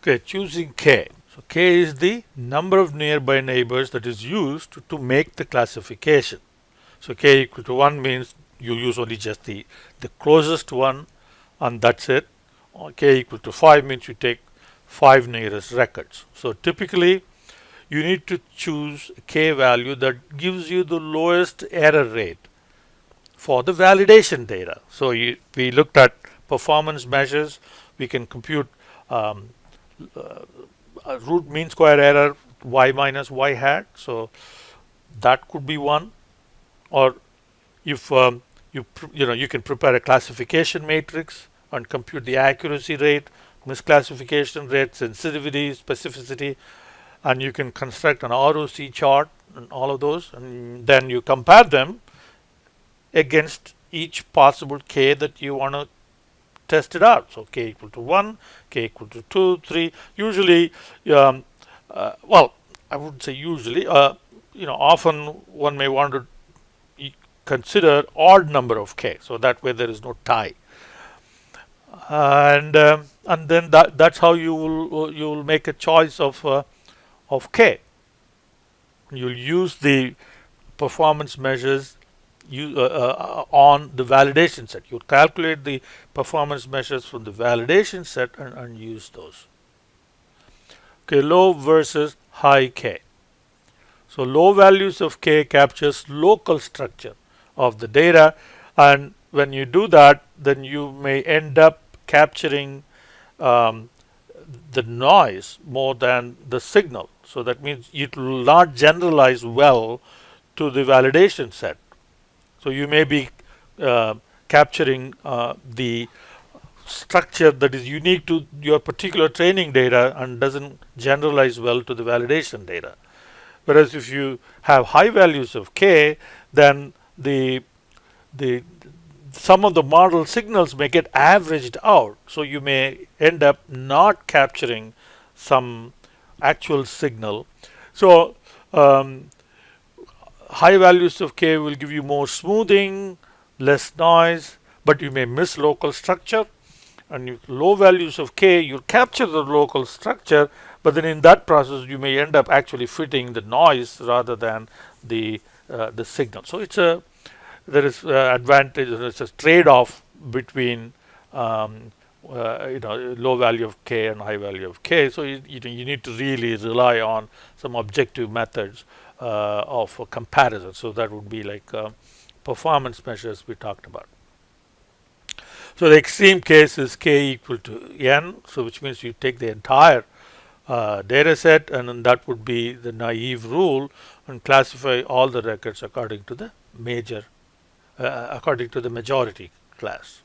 Okay, choosing K. So K is the number of nearby neighbors that is used to make the classification. So K equal to 1 means you use only just the closest one and that's it. Or K equal to 5 means you take 5 nearest records. So typically you need to choose a K value that gives you the lowest error rate for the validation data. So we looked at performance measures. We can compute um, root mean square error y minus y hat. So that could be one. Or if you can prepare a classification matrix and compute the accuracy rate, misclassification rate, sensitivity, specificity, and you can construct an ROC chart and all of those, and then you compare them against each possible k that you want to test it out. So k equal to 1, k equal to 2, 3. Usually, um, well, I wouldn't say usually. Often one may want to consider odd number of k, so that way there is no tie. And then that's how you will make a choice of k. You'll use the performance measures on the validation set. You calculate the performance measures from the validation set and use those. Okay, low versus high k. So low values of k captures local structure of the data, and when you do that, then you may end up capturing um, the noise more than the signal. So that means it will not generalize well to the validation set. So you may be capturing the structure that is unique to your particular training data and doesn't generalize well to the validation data. Whereas if you have high values of k, then the some of the model signals may get averaged out. So you may end up not capturing some actual signal. So high values of k will give you more smoothing, less noise, but you may miss local structure. And low values of k, you capture the local structure, but then in that process you may end up actually fitting the noise rather than the signal. So there is advantage. It's a trade-off between low value of k and high value of k. So you need to really rely on some objective methods of comparison. So that would be like performance measures we talked about. So the extreme case is k equal to n, so which means you take the entire data set, and then that would be the naive rule, and classify all the records according to the majority class.